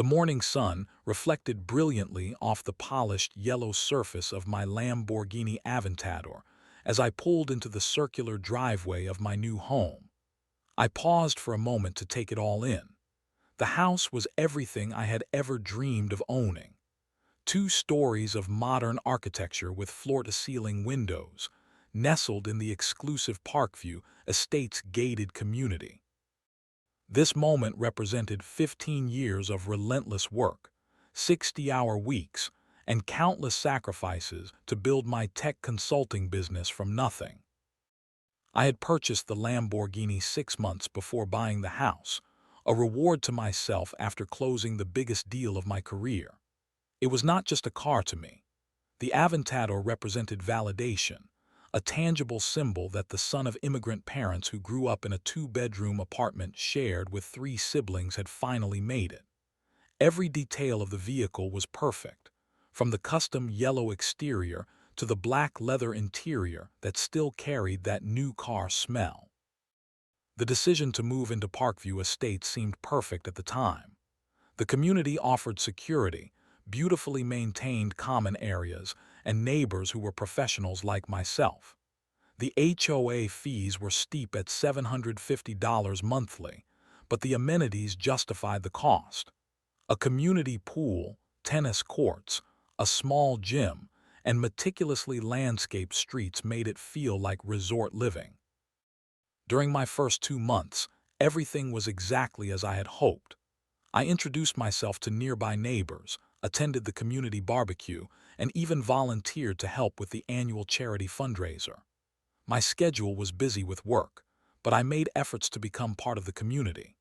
The morning sun reflected brilliantly off the polished yellow surface of my Lamborghini Aventador as I pulled into the circular driveway of my new home. I paused for a moment to take it all in. The house was everything I had ever dreamed of owning. 2 stories of modern architecture with floor-to-ceiling windows, nestled in the exclusive Parkview Estates gated community. This moment represented 15 years of relentless work, 60-hour weeks, and countless sacrifices to build my tech consulting business from nothing. I had purchased the Lamborghini 6 months before buying the house, a reward to myself after closing the biggest deal of my career. It was not just a car to me. The Aventador represented validation, a tangible symbol that the son of immigrant parents who grew up in a 2-bedroom apartment shared with 3 siblings had finally made it. Every detail of the vehicle was perfect, from the custom yellow exterior to the black leather interior that still carried that new car smell. The decision to move into Parkview Estates seemed perfect at the time. The community offered security, beautifully maintained common areas, and neighbors who were professionals like myself. The HOA fees were steep at $750 monthly, but the amenities justified the cost. A community pool, tennis courts, a small gym, and meticulously landscaped streets made it feel like resort living. During my first 2 months, everything was exactly as I had hoped. I introduced myself to nearby neighbors, attended the community barbecue, and even volunteered to help with the annual charity fundraiser. My schedule was busy with work, but I made efforts to become part of the community.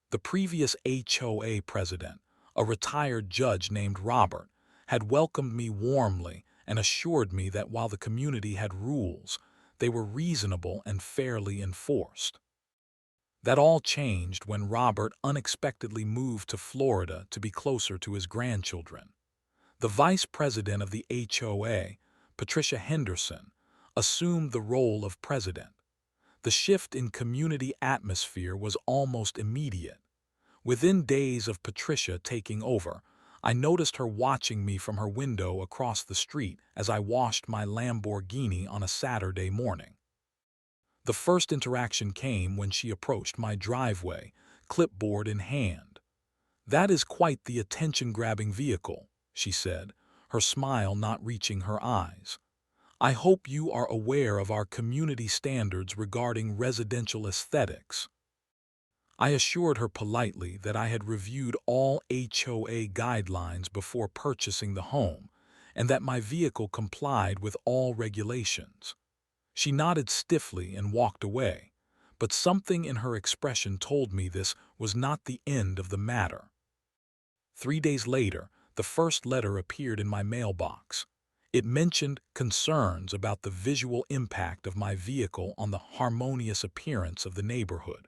The previous HOA president, a retired judge named Robert, had welcomed me warmly and assured me that while the community had rules, they were reasonable and fairly enforced. That all changed when Robert unexpectedly moved to Florida to be closer to his grandchildren. The vice president of the HOA, Patricia Henderson, assumed the role of president. The shift in community atmosphere was almost immediate. Within days of Patricia taking over, I noticed her watching me from her window across the street as I washed my Lamborghini on a Saturday morning. The first interaction came when she approached my driveway, clipboard in hand. "That is quite the attention-grabbing vehicle," she said, her smile not reaching her eyes. "I hope you are aware of our community standards regarding residential aesthetics." I assured her politely that I had reviewed all HOA guidelines before purchasing the home and that my vehicle complied with all regulations. She nodded stiffly and walked away, but something in her expression told me this was not the end of the matter. 3 days later, the first letter appeared in my mailbox. It mentioned concerns about the visual impact of my vehicle on the harmonious appearance of the neighborhood.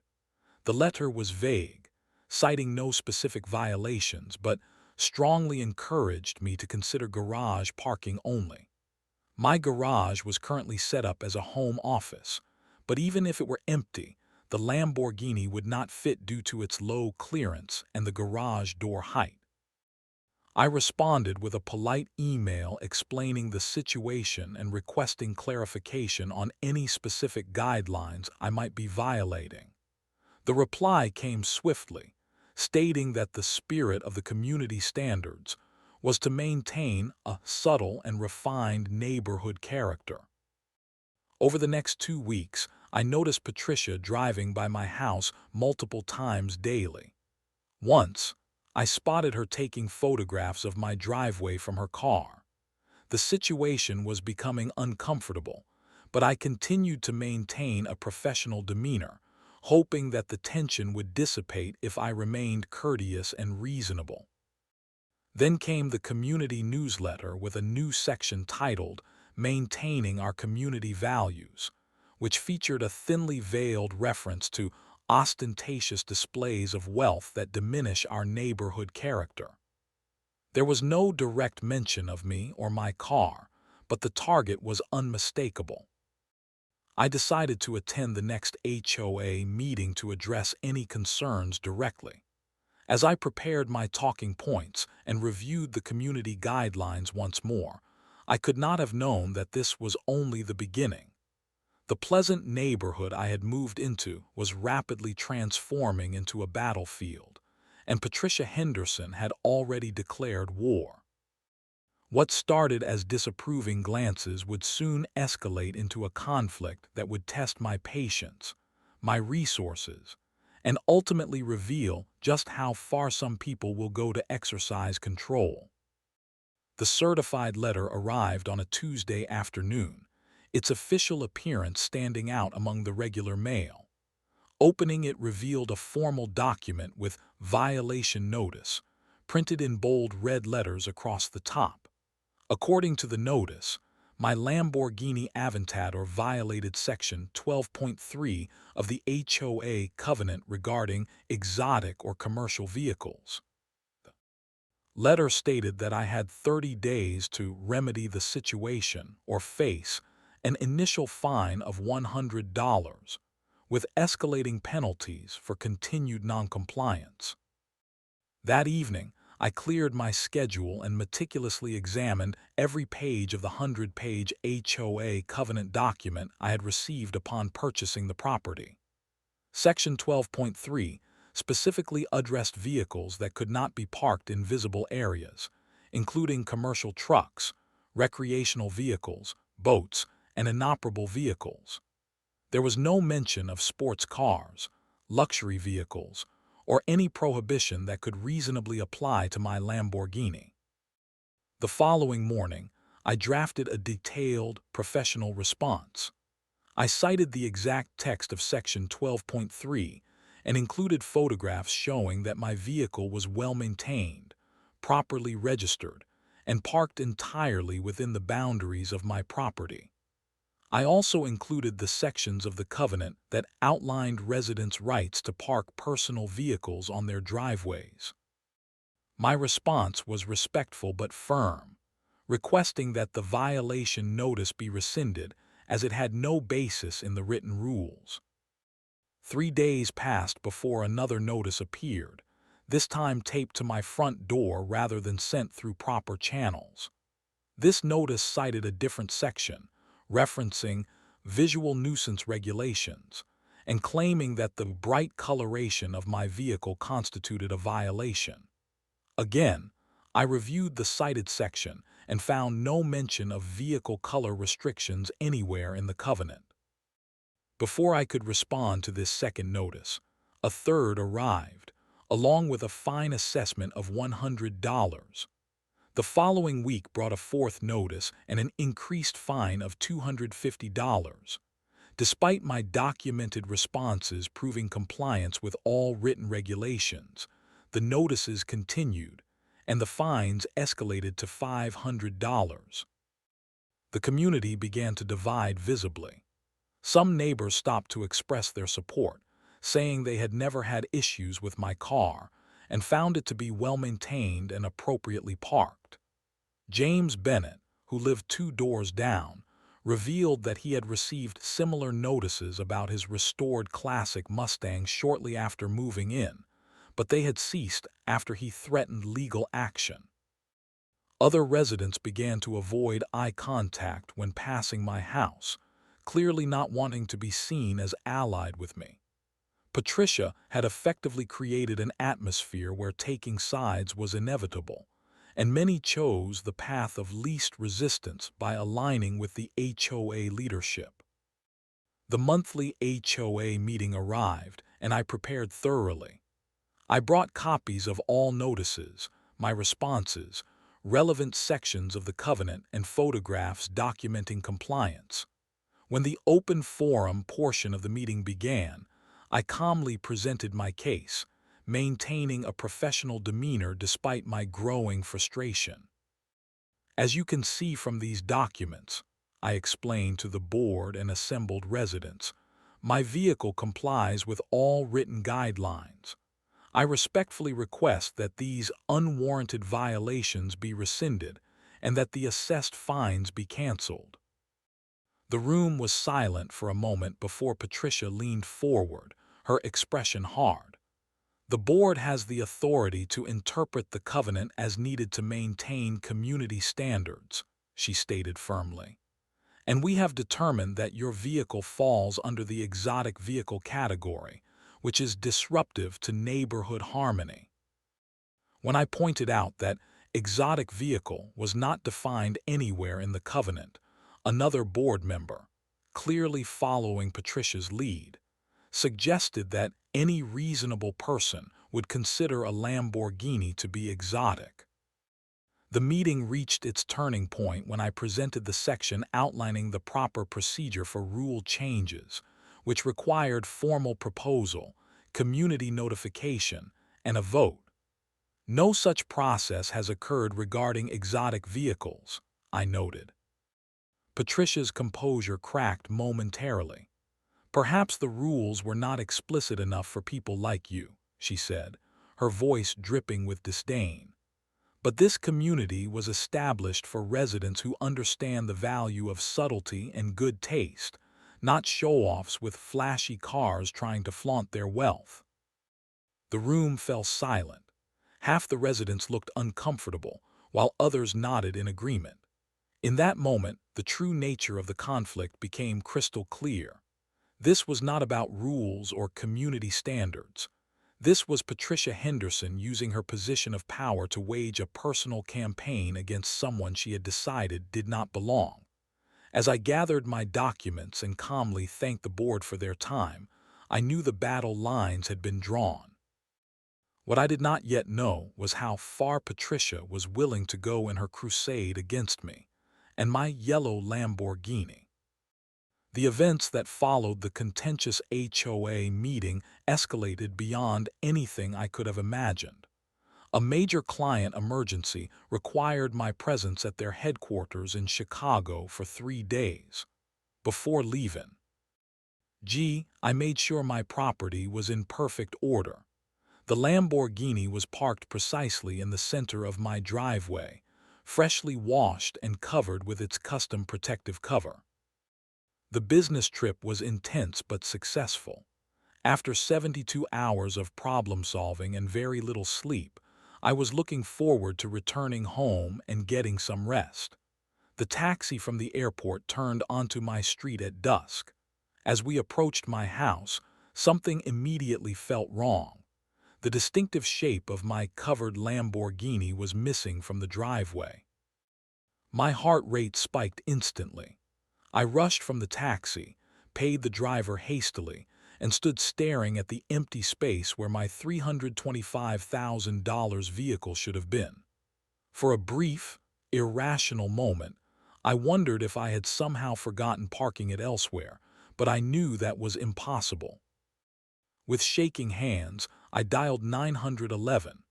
The letter was vague, citing no specific violations, but strongly encouraged me to consider garage parking only. My garage was currently set up as a home office, but even if it were empty, the Lamborghini would not fit due to its low clearance and the garage door height. I responded with a polite email explaining the situation and requesting clarification on any specific guidelines I might be violating. The reply came swiftly, stating that the spirit of the community standards was to maintain a subtle and refined neighborhood character. Over the next 2 weeks, I noticed Patricia driving by my house multiple times daily. Once, I spotted her taking photographs of my driveway from her car. The situation was becoming uncomfortable, but I continued to maintain a professional demeanor, hoping that the tension would dissipate if I remained courteous and reasonable. Then came the community newsletter with a new section titled "Maintaining Our Community Values," which featured a thinly veiled reference to ostentatious displays of wealth that diminish our neighborhood character. There was no direct mention of me or my car, but the target was unmistakable. I decided to attend the next HOA meeting to address any concerns directly. As I prepared my talking points and reviewed the community guidelines once more, I could not have known that this was only the beginning. The pleasant neighborhood I had moved into was rapidly transforming into a battlefield, and Patricia Henderson had already declared war. What started as disapproving glances would soon escalate into a conflict that would test my patience, my resources, and ultimately reveal just how far some people will go to exercise control. The certified letter arrived on a Tuesday afternoon, its official appearance standing out among the regular mail. Opening it revealed a formal document with violation notice, printed in bold red letters across the top. According to the notice, my Lamborghini Aventador violated Section 12.3 of the HOA covenant regarding exotic or commercial vehicles. The letter stated that I had 30 days to remedy the situation or face an initial fine of $100, with escalating penalties for continued noncompliance. That evening, I cleared my schedule and meticulously examined every page of the 100-page HOA covenant document I had received upon purchasing the property. Section 12.3 specifically addressed vehicles that could not be parked in visible areas, including commercial trucks, recreational vehicles, boats, and inoperable vehicles. There was no mention of sports cars, luxury vehicles, or any prohibition that could reasonably apply to my Lamborghini. The following morning, I drafted a detailed, professional response. I cited the exact text of Section 12.3 and included photographs showing that my vehicle was well maintained, properly registered, and parked entirely within the boundaries of my property. I also included the sections of the covenant that outlined residents' rights to park personal vehicles on their driveways. My response was respectful but firm, requesting that the violation notice be rescinded as it had no basis in the written rules. 3 days passed before another notice appeared, this time taped to my front door rather than sent through proper channels. This notice cited a different section, referencing visual nuisance regulations, and claiming that the bright coloration of my vehicle constituted a violation. Again, I reviewed the cited section and found no mention of vehicle color restrictions anywhere in the covenant. Before I could respond to this second notice, a third arrived, along with a fine assessment of $100. The following week brought a fourth notice and an increased fine of $250. Despite my documented responses proving compliance with all written regulations, the notices continued, and the fines escalated to $500. The community began to divide visibly. Some neighbors stopped to express their support, saying they had never had issues with my car and found it to be well maintained and appropriately parked. James Bennett, who lived 2 doors down, revealed that he had received similar notices about his restored classic Mustang shortly after moving in, but they had ceased after he threatened legal action. Other residents began to avoid eye contact when passing my house, clearly not wanting to be seen as allied with me. Patricia had effectively created an atmosphere where taking sides was inevitable, and many chose the path of least resistance by aligning with the HOA leadership. The monthly HOA meeting arrived, and I prepared thoroughly. I brought copies of all notices, my responses, relevant sections of the covenant, and photographs documenting compliance. When the open forum portion of the meeting began, I calmly presented my case, maintaining a professional demeanor despite my growing frustration. As you can see from these documents, I explained to the board and assembled residents, my vehicle complies with all written guidelines. I respectfully request that these unwarranted violations be rescinded and that the assessed fines be canceled. The room was silent for a moment before Patricia leaned forward, her expression hard. The board has the authority to interpret the covenant as needed to maintain community standards, she stated firmly. And we have determined that your vehicle falls under the exotic vehicle category, which is disruptive to neighborhood harmony. When I pointed out that exotic vehicle was not defined anywhere in the covenant, another board member, clearly following Patricia's lead, suggested that any reasonable person would consider a Lamborghini to be exotic. The meeting reached its turning point when I presented the section outlining the proper procedure for rule changes, which required formal proposal, community notification, and a vote. No such process has occurred regarding exotic vehicles, I noted. Patricia's composure cracked momentarily. Perhaps the rules were not explicit enough for people like you, she said, her voice dripping with disdain. But this community was established for residents who understand the value of subtlety and good taste, not show-offs with flashy cars trying to flaunt their wealth. The room fell silent. Half the residents looked uncomfortable, while others nodded in agreement. In that moment, the true nature of the conflict became crystal clear. This was not about rules or community standards. This was Patricia Henderson using her position of power to wage a personal campaign against someone she had decided did not belong. As I gathered my documents and calmly thanked the board for their time, I knew the battle lines had been drawn. What I did not yet know was how far Patricia was willing to go in her crusade against me and my yellow Lamborghini. The events that followed the contentious HOA meeting escalated beyond anything I could have imagined. A major client emergency required my presence at their headquarters in Chicago for 3 days. Before leaving, I made sure my property was in perfect order. The Lamborghini was parked precisely in the center of my driveway, freshly washed and covered with its custom protective cover. The business trip was intense but successful. After 72 hours of problem-solving and very little sleep, I was looking forward to returning home and getting some rest. The taxi from the airport turned onto my street at dusk. As we approached my house, something immediately felt wrong. The distinctive shape of my covered Lamborghini was missing from the driveway. My heart rate spiked instantly. I rushed from the taxi, paid the driver hastily, and stood staring at the empty space where my $325,000 vehicle should have been. For a brief, irrational moment, I wondered if I had somehow forgotten parking it elsewhere, but I knew that was impossible. With shaking hands, I dialed 911.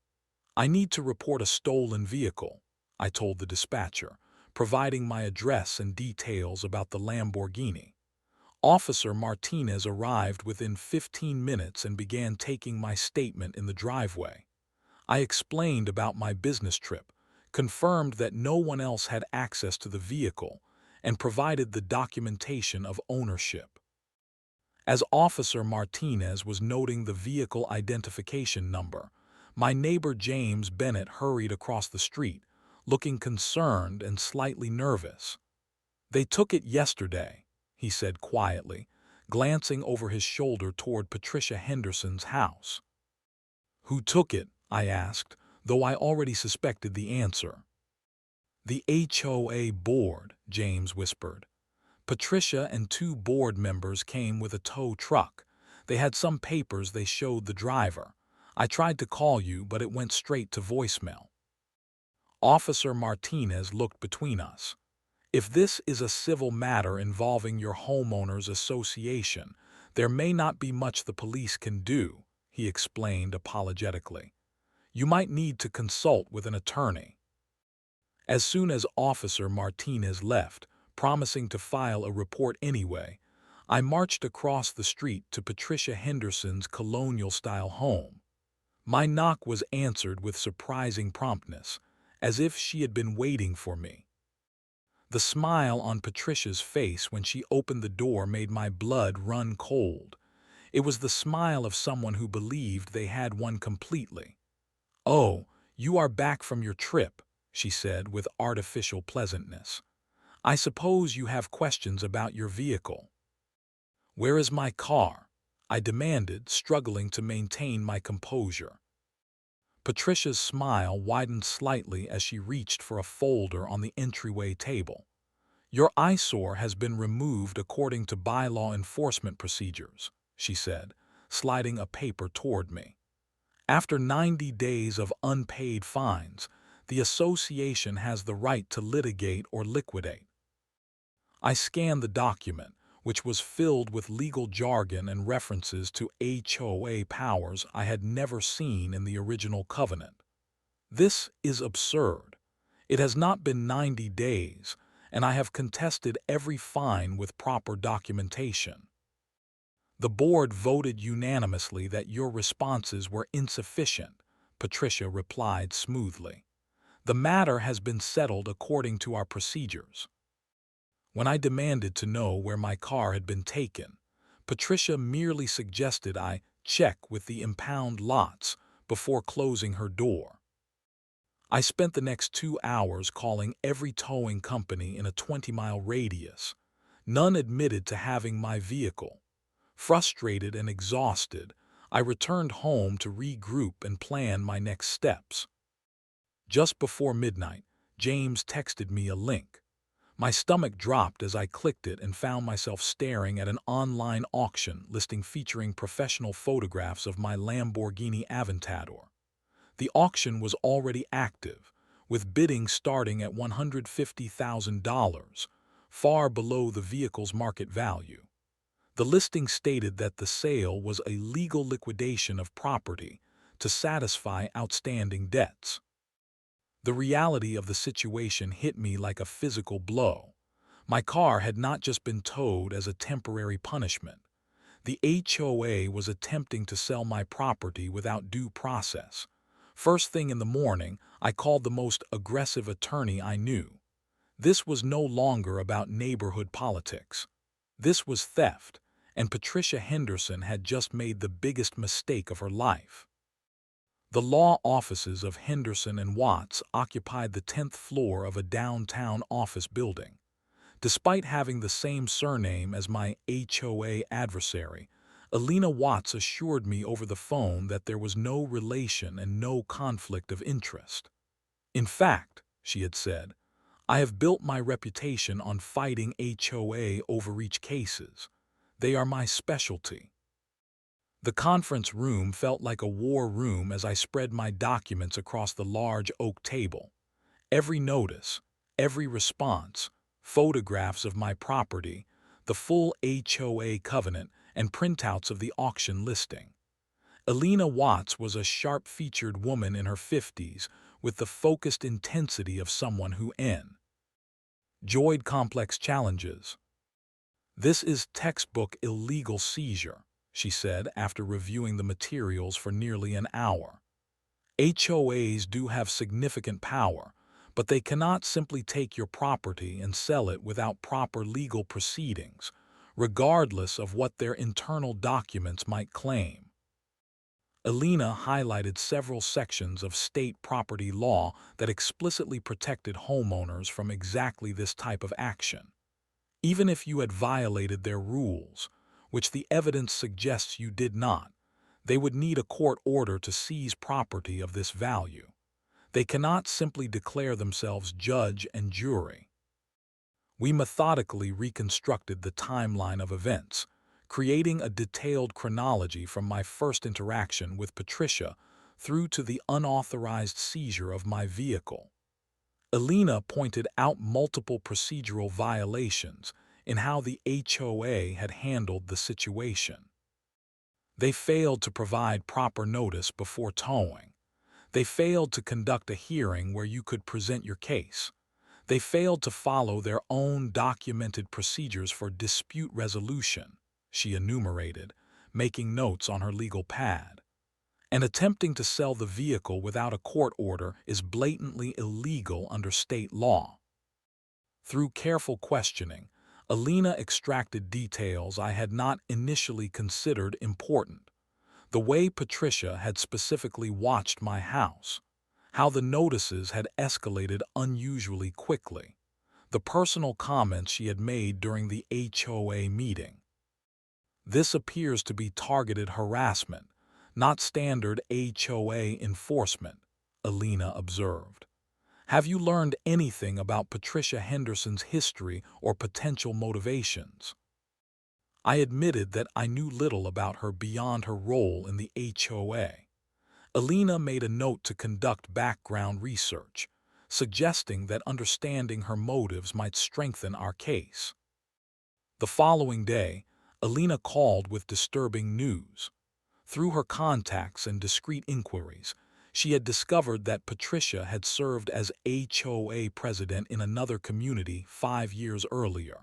"I need to report a stolen vehicle," I told the dispatcher, providing my address and details about the Lamborghini. Officer Martinez arrived within 15 minutes and began taking my statement in the driveway. I explained about my business trip, confirmed that no one else had access to the vehicle, and provided the documentation of ownership. As Officer Martinez was noting the vehicle identification number, my neighbor James Bennett hurried across the street, looking concerned and slightly nervous. "They took it yesterday," he said quietly, glancing over his shoulder toward Patricia Henderson's house. "Who took it?" I asked, though I already suspected the answer. "The HOA board," James whispered. "Patricia and 2 board members came with a tow truck. They had some papers they showed the driver. I tried to call you, but it went straight to voicemail." Officer Martinez looked between us. "If this is a civil matter involving your homeowners association, there may not be much the police can do," he explained apologetically. "You might need to consult with an attorney." As soon as Officer Martinez left, promising to file a report anyway, I marched across the street to Patricia Henderson's colonial-style home. My knock was answered with surprising promptness, as if she had been waiting for me. The smile on Patricia's face when she opened the door made my blood run cold. It was the smile of someone who believed they had won completely. "Oh, you are back from your trip," she said with artificial pleasantness. "I suppose you have questions about your vehicle." "Where is my car?" I demanded, struggling to maintain my composure. Patricia's smile widened slightly as she reached for a folder on the entryway table. "Your eyesore has been removed according to bylaw enforcement procedures," she said, sliding a paper toward me. "After 90 days of unpaid fines, the association has the right to litigate or liquidate." I scanned the document, which was filled with legal jargon and references to HOA powers I had never seen in the original covenant. "This is absurd. It has not been 90 days, and I have contested every fine with proper documentation." "The board voted unanimously that your responses were insufficient," Patricia replied smoothly. "The matter has been settled according to our procedures." When I demanded to know where my car had been taken, Patricia merely suggested I check with the impound lots before closing her door. I spent the next 2 hours calling every towing company in a 20-mile radius. None admitted to having my vehicle. Frustrated and exhausted, I returned home to regroup and plan my next steps. Just before midnight, James texted me a link. My stomach dropped as I clicked it and found myself staring at an online auction listing featuring professional photographs of my Lamborghini Aventador. The auction was already active, with bidding starting at $150,000, far below the vehicle's market value. The listing stated that the sale was a legal liquidation of property to satisfy outstanding debts. The reality of the situation hit me like a physical blow. My car had not just been towed as a temporary punishment. The HOA was attempting to sell my property without due process. First thing in the morning, I called the most aggressive attorney I knew. This was no longer about neighborhood politics. This was theft, and Patricia Henderson had just made the biggest mistake of her life. The law offices of Henderson and Watts occupied the 10th floor of a downtown office building. Despite having the same surname as my HOA adversary, Alina Watts assured me over the phone that there was no relation and no conflict of interest. "In fact," she had said, "I have built my reputation on fighting HOA overreach cases. They are my specialty." The conference room felt like a war room as I spread my documents across the large oak table. Every notice, every response, photographs of my property, the full HOA covenant, and printouts of the auction listing. Alina Watts was a sharp-featured woman in her 50s with the focused intensity of someone who enjoyed complex challenges. "This is textbook illegal seizure," she said after reviewing the materials for nearly an hour. "HOAs do have significant power, but they cannot simply take your property and sell it without proper legal proceedings, regardless of what their internal documents might claim." Alina highlighted several sections of state property law that explicitly protected homeowners from exactly this type of action. Even if you had violated their rules, which the evidence suggests you did not, they would need a court order to seize property of this value. They cannot simply declare themselves judge and jury. We methodically reconstructed the timeline of events, creating a detailed chronology from my first interaction with Patricia through to the unauthorized seizure of my vehicle. Alina pointed out multiple procedural violations in how the HOA had handled the situation. They failed to provide proper notice before towing. They failed to conduct a hearing where you could present your case. They failed to follow their own documented procedures for dispute resolution, she enumerated, making notes on her legal pad. And attempting to sell the vehicle without a court order is blatantly illegal under state law. Through careful questioning, Alina extracted details I had not initially considered important. The way Patricia had specifically watched my house, how the notices had escalated unusually quickly, the personal comments she had made during the HOA meeting. This appears to be targeted harassment, not standard HOA enforcement, Alina observed. Have you learned anything about Patricia Henderson's history or potential motivations? I admitted that I knew little about her beyond her role in the HOA. Alina made a note to conduct background research, suggesting that understanding her motives might strengthen our case. The following day, Alina called with disturbing news. Through her contacts and discreet inquiries, she had discovered that Patricia had served as HOA president in another community 5 years earlier.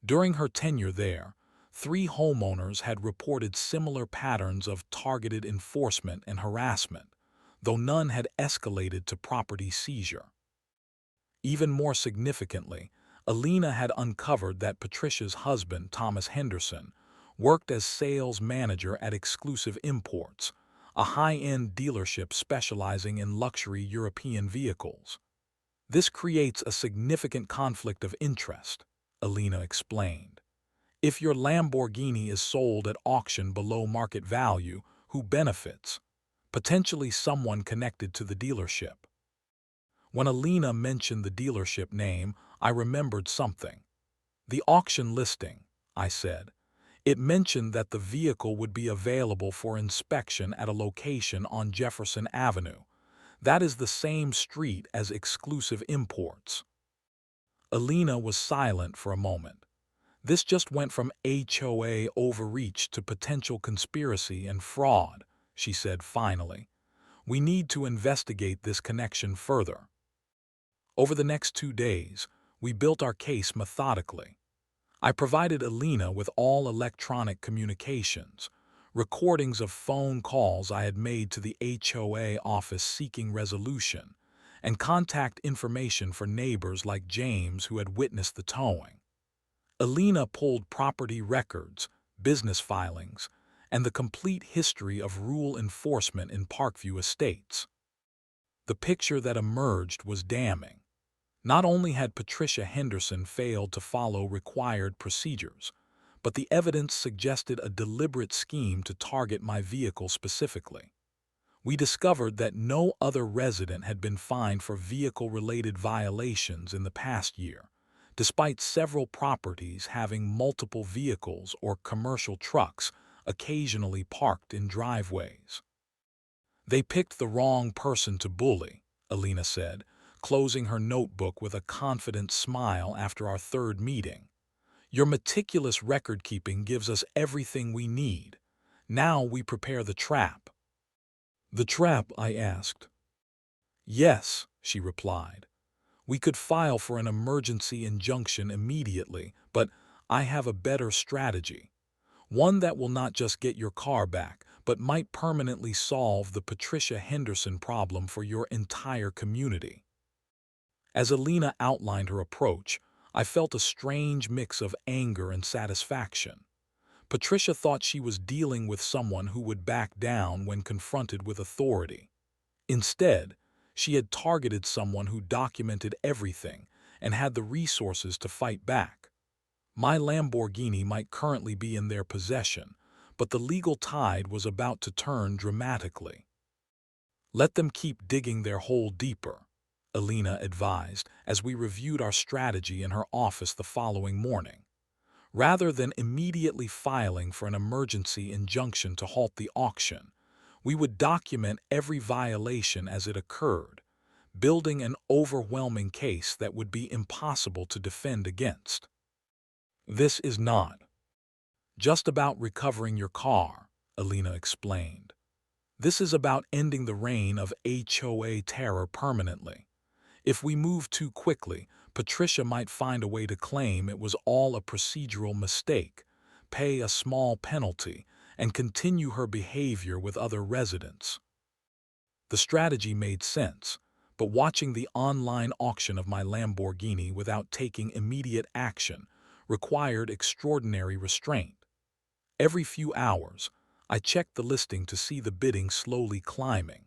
During her tenure there, 3 homeowners had reported similar patterns of targeted enforcement and harassment, though none had escalated to property seizure. Even more significantly, Alina had uncovered that Patricia's husband, Thomas Henderson, worked as sales manager at Exclusive Imports, a high-end dealership specializing in luxury European vehicles. This creates a significant conflict of interest, Alina explained. If your Lamborghini is sold at auction below market value, who benefits? Potentially someone connected to the dealership. When Alina mentioned the dealership name, I remembered something. The auction listing, I said. It mentioned that the vehicle would be available for inspection at a location on Jefferson Avenue. That is the same street as Exclusive Imports. Alina was silent for a moment. This just went from HOA overreach to potential conspiracy and fraud, she said finally. We need to investigate this connection further. Over the next 2 days, we built our case methodically. I provided Alina with all electronic communications, recordings of phone calls I had made to the HOA office seeking resolution, and contact information for neighbors like James who had witnessed the towing. Alina pulled property records, business filings, and the complete history of rule enforcement in Parkview Estates. The picture that emerged was damning. Not only had Patricia Henderson failed to follow required procedures, but the evidence suggested a deliberate scheme to target my vehicle specifically. We discovered that no other resident had been fined for vehicle-related violations in the past year, despite several properties having multiple vehicles or commercial trucks occasionally parked in driveways. They picked the wrong person to bully, Alina said, closing her notebook with a confident smile after our 3rd meeting. Your meticulous record-keeping gives us everything we need. Now we prepare the trap. The trap, I asked. Yes, she replied. We could file for an emergency injunction immediately, but I have a better strategy. One that will not just get your car back, but might permanently solve the Patricia Henderson problem for your entire community. As Alina outlined her approach, I felt a strange mix of anger and satisfaction. Patricia thought she was dealing with someone who would back down when confronted with authority. Instead, she had targeted someone who documented everything and had the resources to fight back. My Lamborghini might currently be in their possession, but the legal tide was about to turn dramatically. Let them keep digging their hole deeper, Alina advised as we reviewed our strategy in her office the following morning. Rather than immediately filing for an emergency injunction to halt the auction, we would document every violation as it occurred, building an overwhelming case that would be impossible to defend against. This is not just about recovering your car, Alina explained. This is about ending the reign of HOA terror permanently. If we move too quickly, Patricia might find a way to claim it was all a procedural mistake, pay a small penalty, and continue her behavior with other residents. The strategy made sense, but watching the online auction of my Lamborghini without taking immediate action required extraordinary restraint. Every few hours, I checked the listing to see the bidding slowly climbing.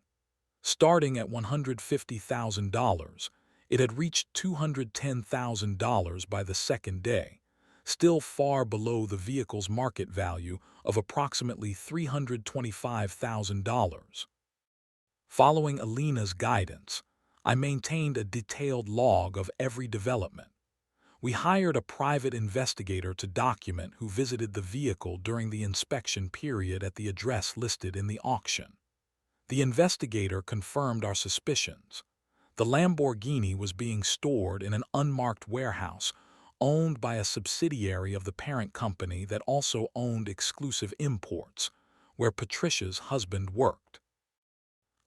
Starting at $150,000, it had reached $210,000 by the second day, still far below the vehicle's market value of approximately $325,000. Following Alina's guidance, I maintained a detailed log of every development. We hired a private investigator to document who visited the vehicle during the inspection period at the address listed in the auction. The investigator confirmed our suspicions. The Lamborghini was being stored in an unmarked warehouse owned by a subsidiary of the parent company that also owned Exclusive Imports, where Patricia's husband worked.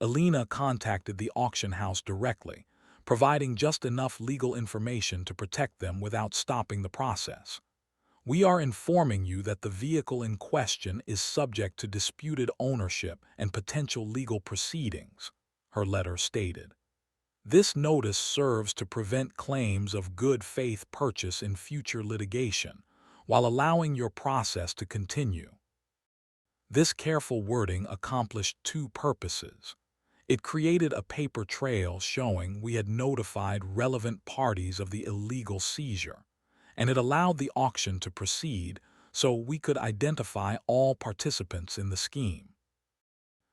Alina contacted the auction house directly, providing just enough legal information to protect them without stopping the process. "We are informing you that the vehicle in question is subject to disputed ownership and potential legal proceedings," her letter stated. "This notice serves to prevent claims of good faith purchase in future litigation, while allowing your process to continue." This careful wording accomplished two purposes. It created a paper trail showing we had notified relevant parties of the illegal seizure, and it allowed the auction to proceed so we could identify all participants in the scheme.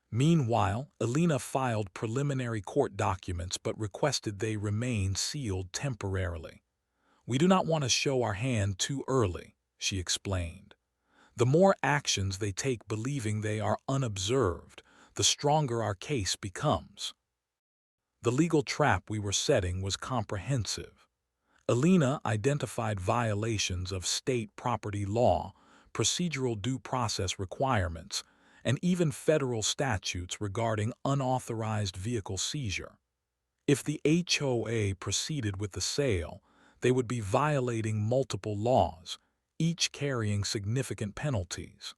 Meanwhile, Alina filed preliminary court documents but requested they remain sealed temporarily. "We do not want to show our hand too early," she explained. "The more actions they take believing they are unobserved, the stronger our case becomes." The legal trap we were setting was comprehensive. Alina identified violations of state property law, procedural due process requirements, and even federal statutes regarding unauthorized vehicle seizure. If the HOA proceeded with the sale, they would be violating multiple laws, each carrying significant penalties.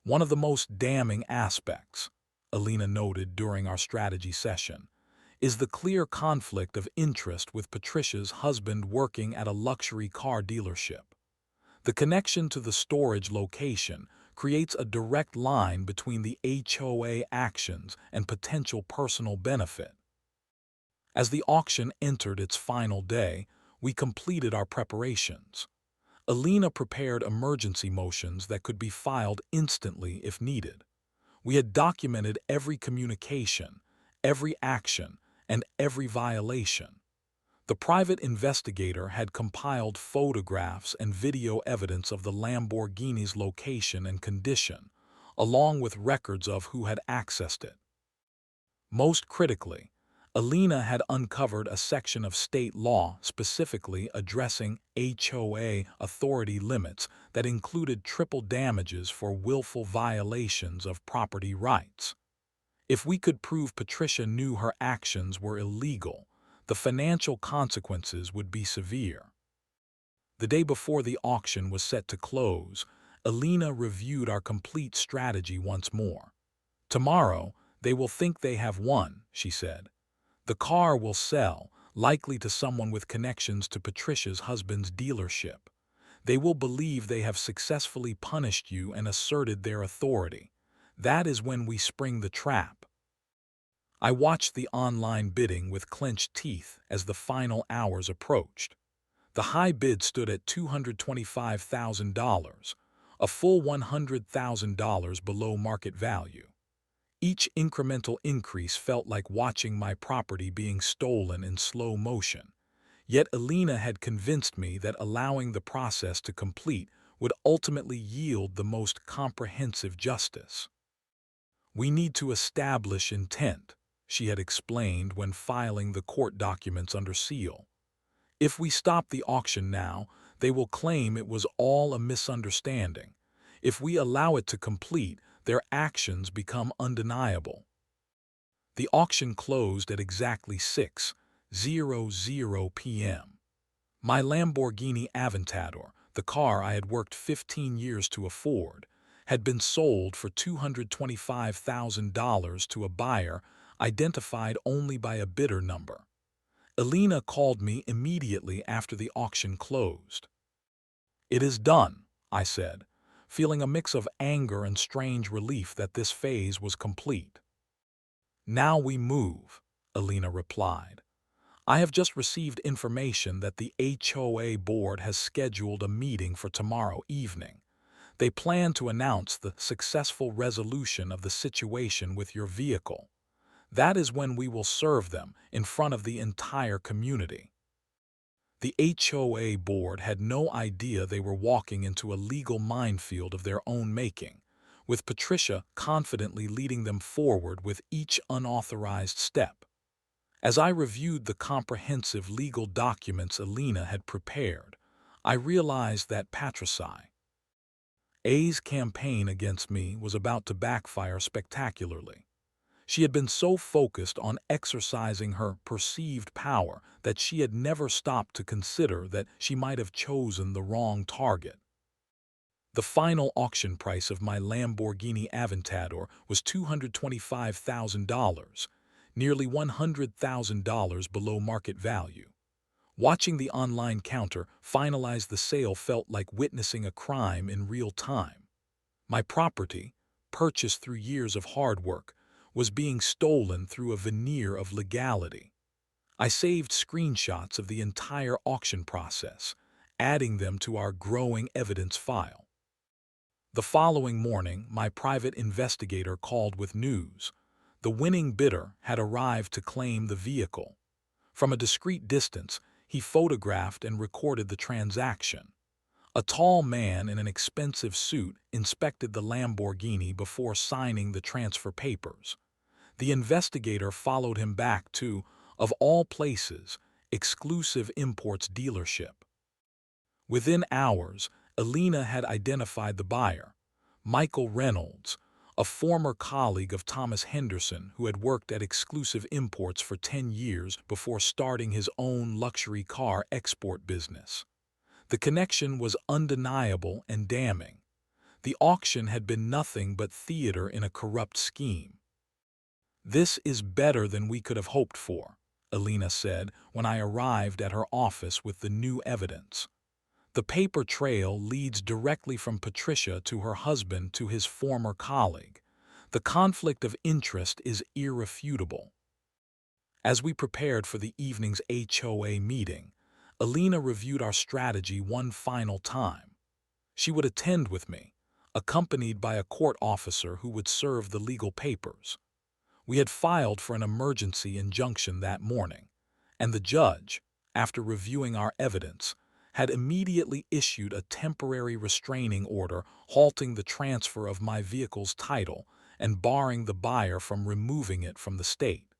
"One of the most damning aspects," Alina noted during our strategy session, "is the clear conflict of interest with Patricia's husband working at a luxury car dealership. The connection to the storage location creates a direct line between the HOA actions and potential personal benefit." As the auction entered its final day, we completed our preparations. Alina prepared emergency motions that could be filed instantly if needed. We had documented every communication, every action, and every violation. The private investigator had compiled photographs and video evidence of the Lamborghini's location and condition, along with records of who had accessed it. Most critically, Alina had uncovered a section of state law specifically addressing HOA authority limits that included triple damages for willful violations of property rights. If we could prove Patricia knew her actions were illegal, the financial consequences would be severe. The day before the auction was set to close, Alina reviewed our complete strategy once more. "Tomorrow, they will think they have won," she said. "The car will sell, likely to someone with connections to Patricia's husband's dealership. They will believe they have successfully punished you and asserted their authority. That is when we spring the trap." I watched the online bidding with clenched teeth as the final hours approached. The high bid stood at $225,000, a full $100,000 below market value. Each incremental increase felt like watching my property being stolen in slow motion. Yet Alina had convinced me that allowing the process to complete would ultimately yield the most comprehensive justice. "We need to establish intent," she had explained when filing the court documents under seal. "If we stop the auction now, they will claim it was all a misunderstanding. If we allow it to complete, their actions become undeniable." The auction closed at exactly 6:00 p.m. My Lamborghini Aventador, the car I had worked 15 years to afford, had been sold for $225,000 to a buyer identified only by a bidder number. Alina called me immediately after the auction closed. "It is done," I said, feeling a mix of anger and strange relief that this phase was complete. "Now we move," Alina replied. "I have just received information that the HOA board has scheduled a meeting for tomorrow evening. They plan to announce the successful resolution of the situation with your vehicle. That is when we will serve them in front of the entire community." The HOA board had no idea they were walking into a legal minefield of their own making, with Patricia confidently leading them forward with each unauthorized step. As I reviewed the comprehensive legal documents Alina had prepared, I realized that Patricia A's campaign against me was about to backfire spectacularly. She had been so focused on exercising her perceived power that she had never stopped to consider that she might have chosen the wrong target. The final auction price of my Lamborghini Aventador was $225,000, nearly $100,000 below market value. Watching the online counter finalize the sale felt like witnessing a crime in real time. My property, purchased through years of hard work, was being stolen through a veneer of legality. I saved screenshots of the entire auction process, adding them to our growing evidence file. The following morning, my private investigator called with news. The winning bidder had arrived to claim the vehicle. From a discreet distance, he photographed and recorded the transaction. A tall man in an expensive suit inspected the Lamborghini before signing the transfer papers. The investigator followed him back to, of all places, Exclusive Imports dealership. Within hours, Alina had identified the buyer, Michael Reynolds, a former colleague of Thomas Henderson who had worked at Exclusive Imports for 10 years before starting his own luxury car export business. The connection was undeniable and damning. The auction had been nothing but theater in a corrupt scheme. "This is better than we could have hoped for," Alina said when I arrived at her office with the new evidence. "The paper trail leads directly from Patricia to her husband to his former colleague. The conflict of interest is irrefutable." As we prepared for the evening's HOA meeting, Alina reviewed our strategy one final time. She would attend with me, accompanied by a court officer who would serve the legal papers. We had filed for an emergency injunction that morning, and the judge, after reviewing our evidence, had immediately issued a temporary restraining order halting the transfer of my vehicle's title and barring the buyer from removing it from the state.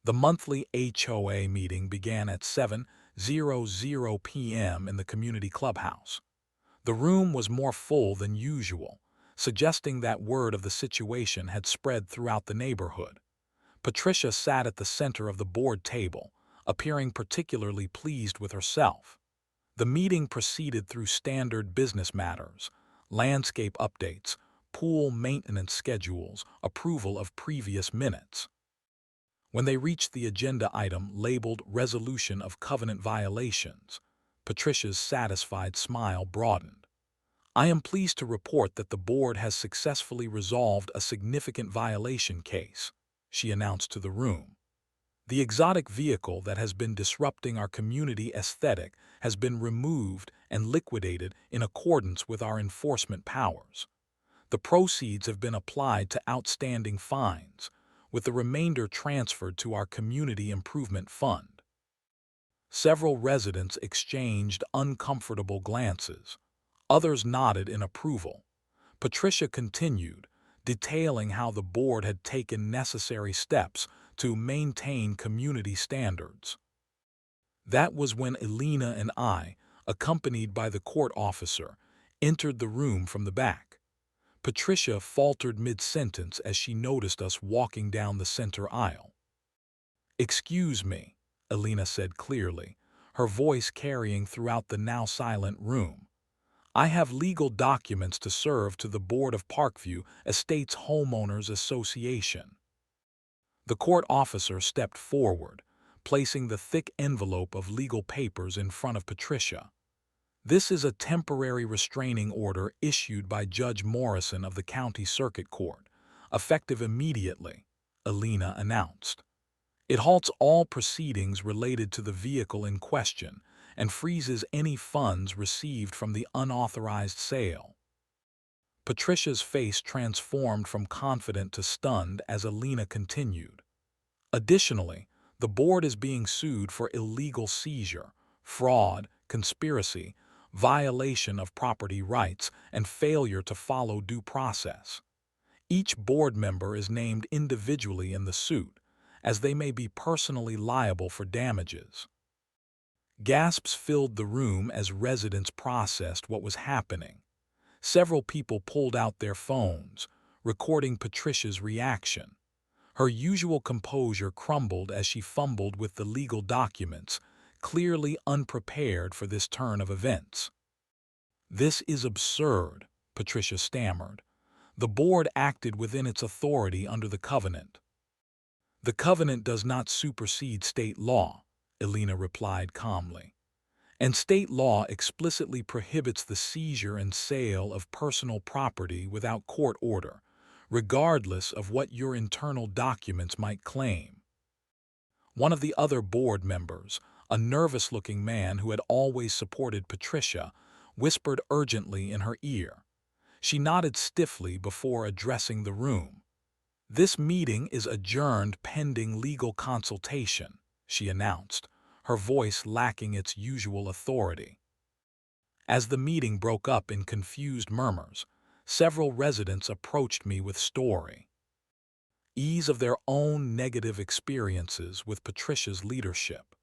The monthly HOA meeting began at 7:00 p.m. in the community clubhouse. The room was more full than usual, suggesting that word of the situation had spread throughout the neighborhood. Patricia sat at the center of the board table, appearing particularly pleased with herself. The meeting proceeded through standard business matters, landscape updates, pool maintenance schedules, approval of previous minutes. When they reached the agenda item labeled Resolution of Covenant Violations, Patricia's satisfied smile broadened. "I am pleased to report that the board has successfully resolved a significant violation case," she announced to the room. "The exotic vehicle that has been disrupting our community aesthetic has been removed and liquidated in accordance with our enforcement powers. The proceeds have been applied to outstanding fines, with the remainder transferred to our Community Improvement Fund." Several residents exchanged uncomfortable glances. Others nodded in approval. Patricia continued, detailing how the board had taken necessary steps to maintain community standards. That was when Alina and I, accompanied by the court officer, entered the room from the back. Patricia faltered mid-sentence as she noticed us walking down the center aisle. "Excuse me," Alina said clearly, her voice carrying throughout the now silent room. "I have legal documents to serve to the Board of Parkview Estates Homeowners Association." The court officer stepped forward, placing the thick envelope of legal papers in front of Patricia. This is a temporary restraining order issued by Judge Morrison of the County Circuit Court, effective immediately, Alina announced. It halts all proceedings related to the vehicle in question and freezes any funds received from the unauthorized sale. Patricia's face transformed from confident to stunned as Alina continued. Additionally, the board is being sued for illegal seizure, fraud, conspiracy, violation of property rights, and failure to follow due process. Each board member is named individually in the suit, as they may be personally liable for damages. Gasps filled the room as residents processed what was happening. Several people pulled out their phones, recording Patricia's reaction. Her usual composure crumbled as she fumbled with the legal documents, clearly unprepared for this turn of events. "This is absurd," Patricia stammered. "The board acted within its authority under the covenant." "The covenant does not supersede state law," Alina replied calmly. "And state law explicitly prohibits the seizure and sale of personal property without court order, regardless of what your internal documents might claim." One of the other board members, a nervous-looking man who had always supported Patricia, whispered urgently in her ear. She nodded stiffly before addressing the room. "This meeting is adjourned pending legal consultation," she announced, her voice lacking its usual authority. As the meeting broke up in confused murmurs, several residents approached me with stories of their own negative experiences with Patricia's leadership.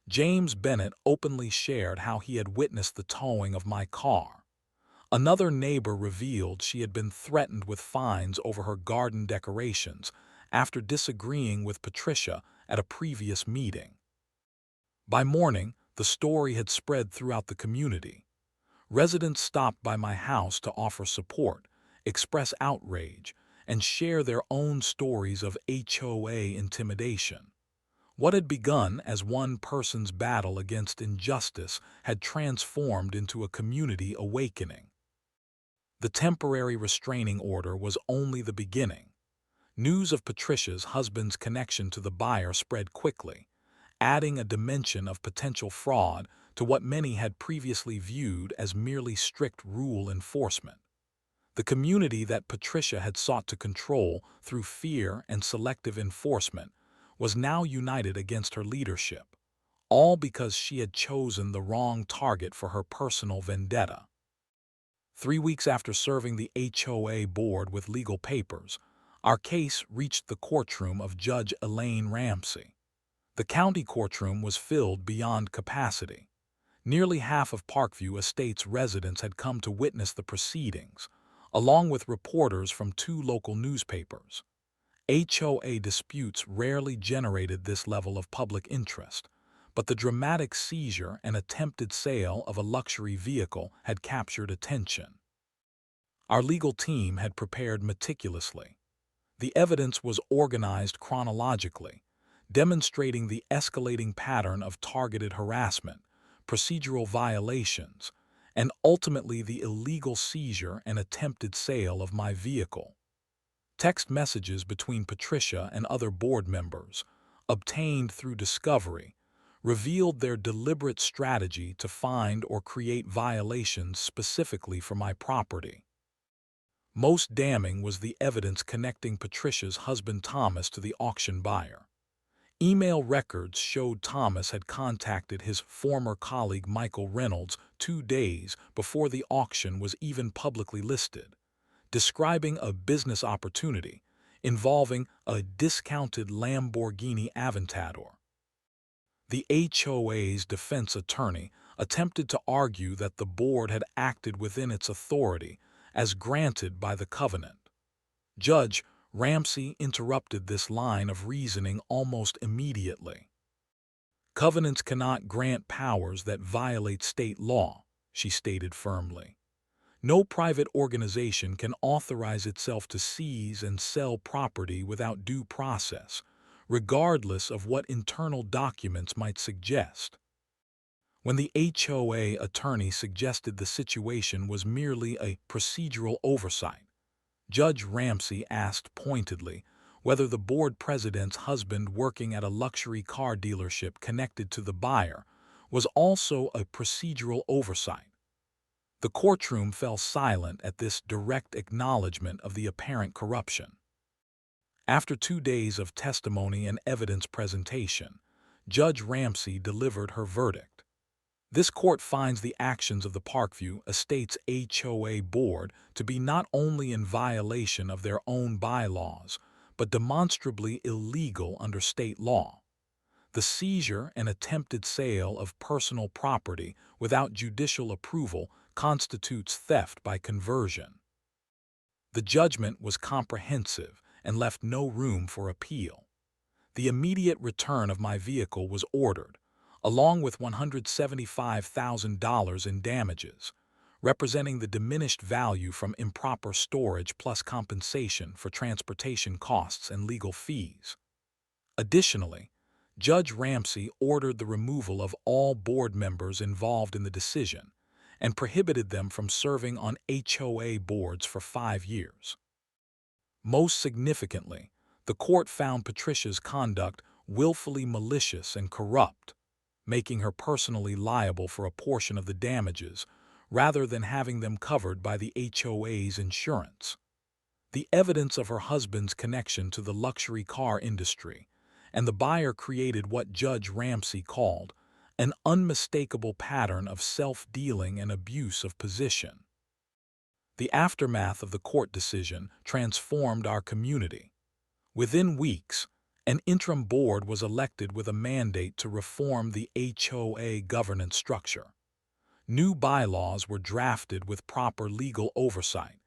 James Bennett openly shared how he had witnessed the towing of my car. Another neighbor revealed she had been threatened with fines over her garden decorations after disagreeing with Patricia at a previous meeting. By morning, the story had spread throughout the community. Residents stopped by my house to offer support, express outrage, and share their own stories of HOA intimidation. What had begun as one person's battle against injustice had transformed into a community awakening. The temporary restraining order was only the beginning. News of Patricia's husband's connection to the buyer spread quickly, adding a dimension of potential fraud to what many had previously viewed as merely strict rule enforcement. The community that Patricia had sought to control through fear and selective enforcement was now united against her leadership, all because she had chosen the wrong target for her personal vendetta. 3 weeks after serving the HOA board with legal papers, our case reached the courtroom of Judge Elaine Ramsey. The county courtroom was filled beyond capacity. Nearly half of Parkview Estates residents had come to witness the proceedings, along with reporters from 2 local newspapers. HOA disputes rarely generated this level of public interest, but the dramatic seizure and attempted sale of a luxury vehicle had captured attention. Our legal team had prepared meticulously. The evidence was organized chronologically, demonstrating the escalating pattern of targeted harassment, procedural violations, and ultimately the illegal seizure and attempted sale of my vehicle. Text messages between Patricia and other board members, obtained through discovery, revealed their deliberate strategy to find or create violations specifically for my property. Most damning was the evidence connecting Patricia's husband Thomas to the auction buyer. Email records showed Thomas had contacted his former colleague Michael Reynolds 2 days before the auction was even publicly listed, describing a business opportunity involving a discounted Lamborghini Aventador. The HOA's defense attorney attempted to argue that the board had acted within its authority as granted by the covenant. Judge Ramsey interrupted this line of reasoning almost immediately. "Covenants cannot grant powers that violate state law," she stated firmly. "No private organization can authorize itself to seize and sell property without due process, regardless of what internal documents might suggest." When the HOA attorney suggested the situation was merely a procedural oversight, Judge Ramsey asked pointedly whether the board president's husband working at a luxury car dealership connected to the buyer was also a procedural oversight. The courtroom fell silent at this direct acknowledgement of the apparent corruption. After 2 days of testimony and evidence presentation, Judge Ramsey delivered her verdict. This court finds the actions of the Parkview Estates HOA board to be not only in violation of their own bylaws, but demonstrably illegal under state law. The seizure and attempted sale of personal property without judicial approval constitutes theft by conversion. The judgment was comprehensive and left no room for appeal. The immediate return of my vehicle was ordered, along with $175,000 in damages, representing the diminished value from improper storage plus compensation for transportation costs and legal fees. Additionally, Judge Ramsey ordered the removal of all board members involved in the decision and prohibited them from serving on HOA boards for 5 years. Most significantly, the court found Patricia's conduct willfully malicious and corrupt, making her personally liable for a portion of the damages rather than having them covered by the HOA's insurance. The evidence of her husband's connection to the luxury car industry and the buyer created what Judge Ramsey called an unmistakable pattern of self-dealing and abuse of position. The aftermath of the court decision transformed our community. Within weeks, an interim board was elected with a mandate to reform the HOA governance structure. New bylaws were drafted with proper legal oversight,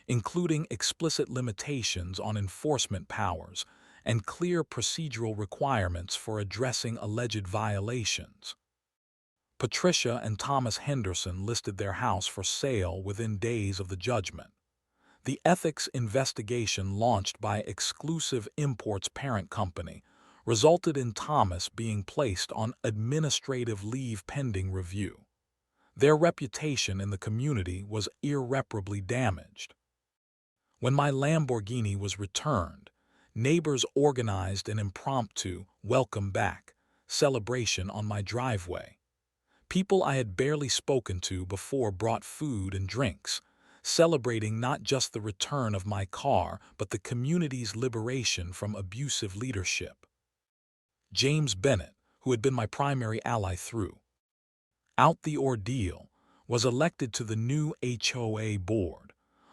including explicit limitations on enforcement powers and clear procedural requirements for addressing alleged violations. Patricia and Thomas Henderson listed their house for sale within days of the judgment. The ethics investigation launched by Exclusive Imports' parent company resulted in Thomas being placed on administrative leave pending review. Their reputation in the community was irreparably damaged. When my Lamborghini was returned, neighbors organized an impromptu welcome back celebration on my driveway. People I had barely spoken to before brought food and drinks, celebrating not just the return of my car but the community's liberation from abusive leadership. James Bennett, who had been my primary ally throughout the ordeal, was elected to the new HOA board,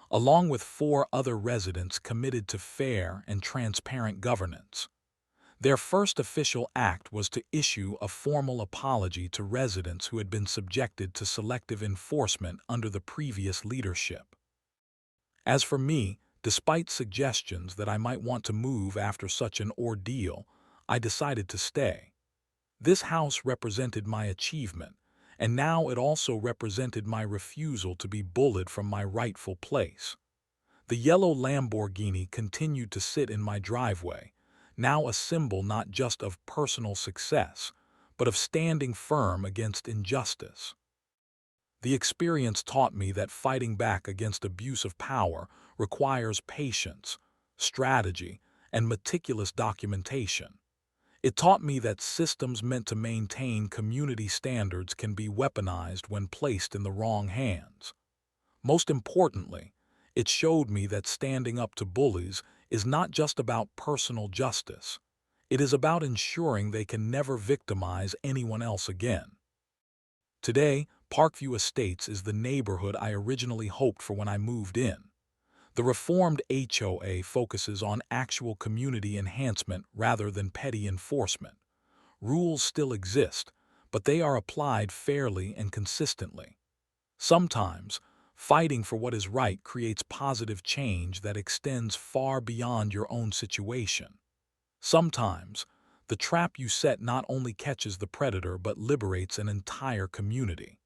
along with 4 other residents committed to fair and transparent governance. Their first official act was to issue a formal apology to residents who had been subjected to selective enforcement under the previous leadership. As for me, despite suggestions that I might want to move after such an ordeal, I decided to stay. This house represented my achievement, and now it also represented my refusal to be bullied from my rightful place. The yellow Lamborghini continued to sit in my driveway, now a symbol not just of personal success, but of standing firm against injustice. The experience taught me that fighting back against abuse of power requires patience, strategy, and meticulous documentation. It taught me that systems meant to maintain community standards can be weaponized when placed in the wrong hands. Most importantly, it showed me that standing up to bullies is not just about personal justice. It is about ensuring they can never victimize anyone else again. Today, Parkview Estates is the neighborhood I originally hoped for when I moved in. The reformed HOA focuses on actual community enhancement rather than petty enforcement. Rules still exist, but they are applied fairly and consistently. Sometimes, fighting for what is right creates positive change that extends far beyond your own situation. Sometimes, the trap you set not only catches the predator but liberates an entire community.